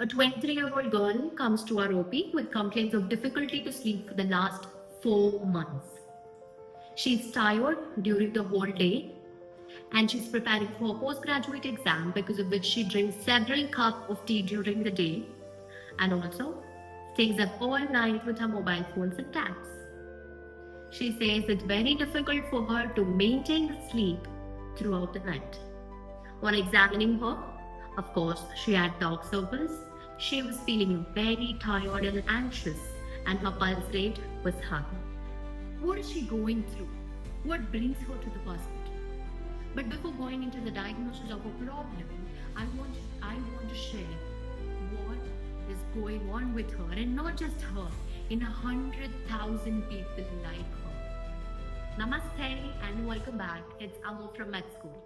A 23-year-old girl comes to our OP with complaints of difficulty to sleep for the last 4 months. She's tired during the whole day and she's preparing for a postgraduate exam because of which she drinks several cups of tea during the day and also stays up all night with her mobile phones and tabs. She says it's very difficult for her to maintain sleep throughout the night. On examining her, of course, she had dark circles. She was feeling very tired and anxious, and her pulse rate was high. What is she going through? What brings her to the hospital? But before going into the diagnosis of a problem, I want to share what is going on with her, and not just her, in 100,000 people like her. Namaste and welcome back. It's Amo from Med School.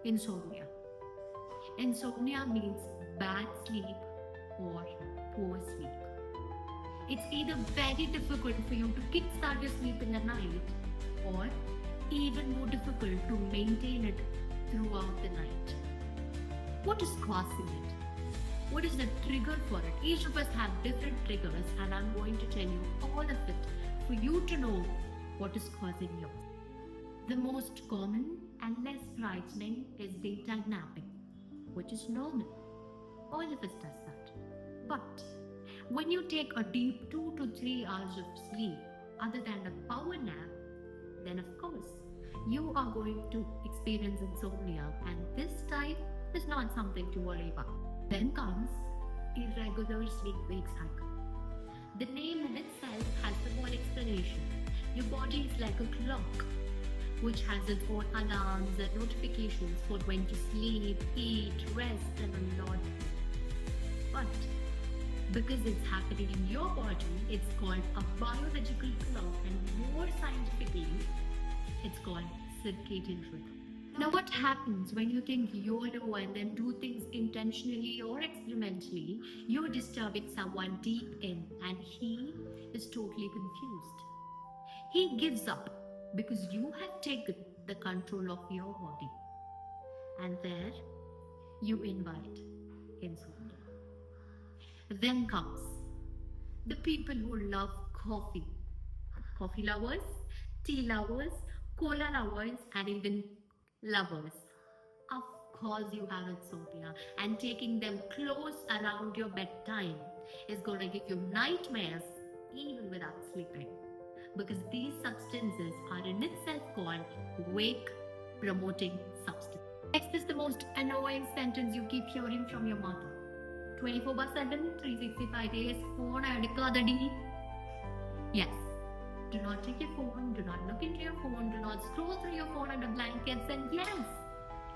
Insomnia. Insomnia means bad sleep or poor sleep. It's either very difficult for you to kickstart your sleep in the night or even more difficult to maintain it throughout the night. What is causing it? What is the trigger for it? Each of us have different triggers, and I'm going to tell you all of it for you to know what is causing yours. The most common and less frightening is daytime napping, which is normal. All of us does that. But when you take a deep 2 to 3 hours of sleep other than a power nap, then of course you are going to experience insomnia, and this type is not something to worry about. Then comes irregular sleep-wake cycle. The name in itself has the whole explanation. Your body is like a clock which has its own alarms and notifications for when to sleep, eat, rest, and a lot. But because it's happening in your body, it's called a biological clock, and more scientifically, it's called circadian rhythm. Now, what happens when you think you're the one and do things intentionally or experimentally? You're disturbing someone deep in, and he is totally confused. He gives up because you have taken the control of your body. And there you invite insomnia. Then comes the people who love coffee. Coffee lovers, tea lovers, cola lovers, and even lovers. Of course, you have insomnia, and taking them close around your bedtime is going to give you nightmares even without sleeping. Because these substances are in itself called wake promoting substance. Next is the most annoying sentence you keep hearing from your mother. 24/7, 365 days, phone adikadadi. Yes. Do not take your phone, do not look into your phone, do not scroll through your phone under blankets, and yes,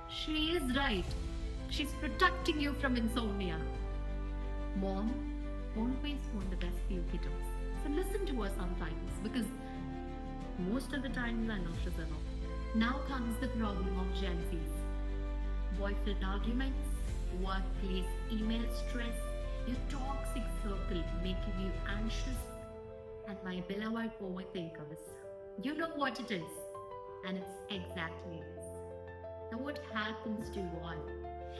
she is right. She's protecting you from insomnia. Mom always want the best for you kiddos. So listen to her sometimes, because most of the time I know she's wrong. Now comes the problem of Gen Zs. Boyfriend arguments, workplace email stress, your toxic circle making you anxious, and my beloved overthinkers. You know what it is, and it's exactly this. Now, what happens to you all?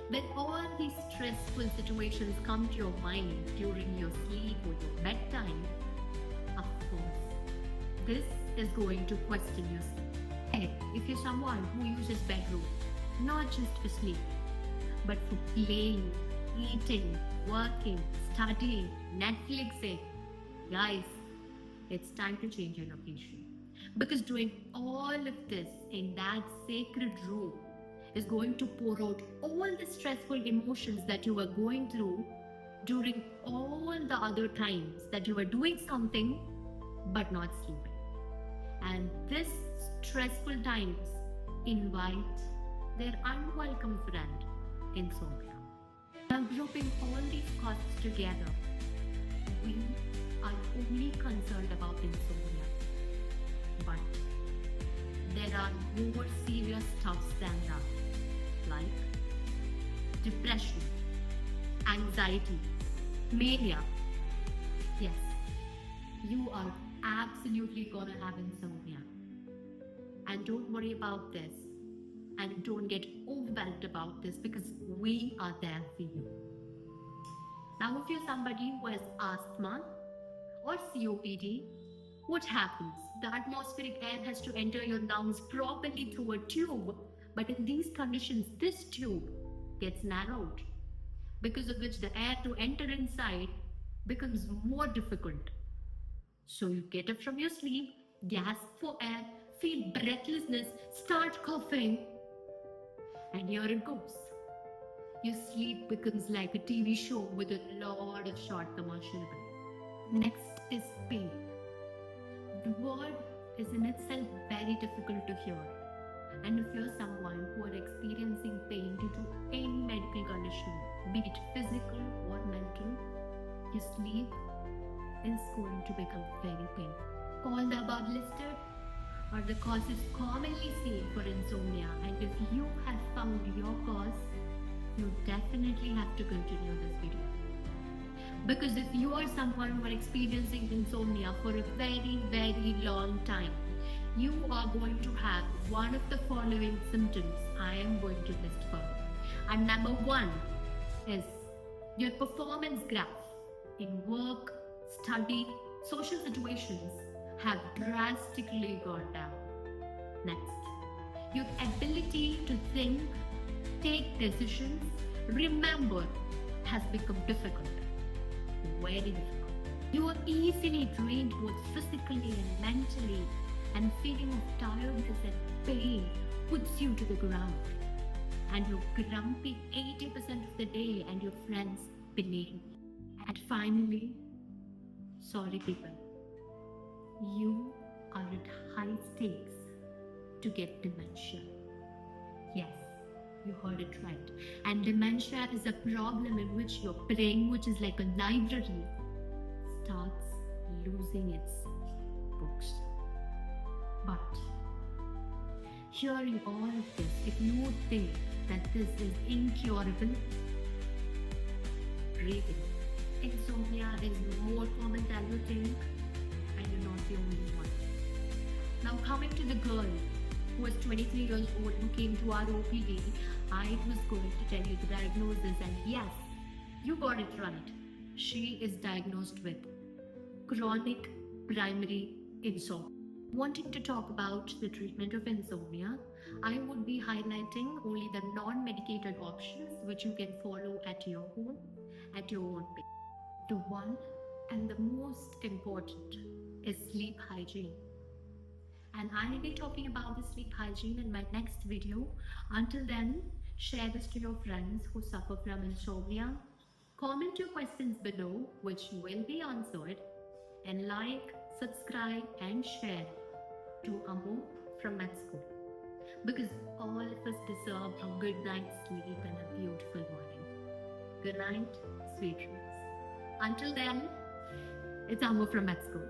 When all these stressful situations come to your mind during your sleep or your bedtime, of course, this is going to question your sleep. Hey, if you're someone who uses bedroom not just for sleep, but for playing, eating, working, studying, Netflixing, guys, it's time to change your location. Because doing all of this in that sacred room is going to pour out all the stressful emotions that you are going through during all the other times that you are doing something but not sleeping. And this stressful times invite their unwelcome friend, insomnia. Now, grouping all these causes together, we are only concerned about insomnia. But there are more serious stuffs than that, like depression, anxiety, mania. Yes, you are absolutely gonna have insomnia. And don't worry about this. And don't get overwhelmed about this, because we are there for you. Now, if you're somebody who has asthma or COPD, what happens? The atmospheric air has to enter your lungs properly through a tube, but in these conditions, this tube gets narrowed, because of which the air to enter inside becomes more difficult. So you get up from your sleep, gasp for air, feel breathlessness, start coughing, and here it goes. Your sleep becomes like a TV show with a lot of short commercial break. Next is pain. The word is in itself very difficult to hear. And if you're someone who are experiencing pain due to any medical condition, be it physical or mental, your sleep is going to become very painful. All the above listed are the causes commonly seen for insomnia, and if you have found your cause, you definitely have to continue this video. Because if you are someone who are experiencing insomnia for a very, very long time, you are going to have one of the following symptoms I am going to list for you. And number one is your performance graph in work, study, social situations have drastically gone down. Next, your ability to think, take decisions, remember has become difficult. Very difficult. You are easily drained both physically and mentally, and feeling of tiredness and pain puts you to the ground. And you're grumpy 80% of the day, and your friends believe. And finally, sorry people, you are at high stakes to get dementia. Yes, you heard it right. And dementia is a problem in which your brain, which is like a library, starts losing its books. But hearing all of this, if you think that this is incurable, really, insomnia is more common than you think, and you're not the only one. Now, coming to the girl who was 23 years old who came to our OPD, I was going to tell you the diagnosis, and yes, you got it right. She is diagnosed with chronic primary insomnia. Wanting to talk about the treatment of insomnia, I would be highlighting only the non-medicated options which you can follow at your home, at your own pace. The one and the most important is sleep hygiene. And I'll be talking about the sleep hygiene in my next video. Until then, share this to your friends who suffer from insomnia. Comment your questions below, which will be answered. And like, subscribe, and share to Amo from Med School. Because all of us deserve a good night's sleep and a beautiful morning. Good night, sweet dreams. Until then, it's Amo from Med School.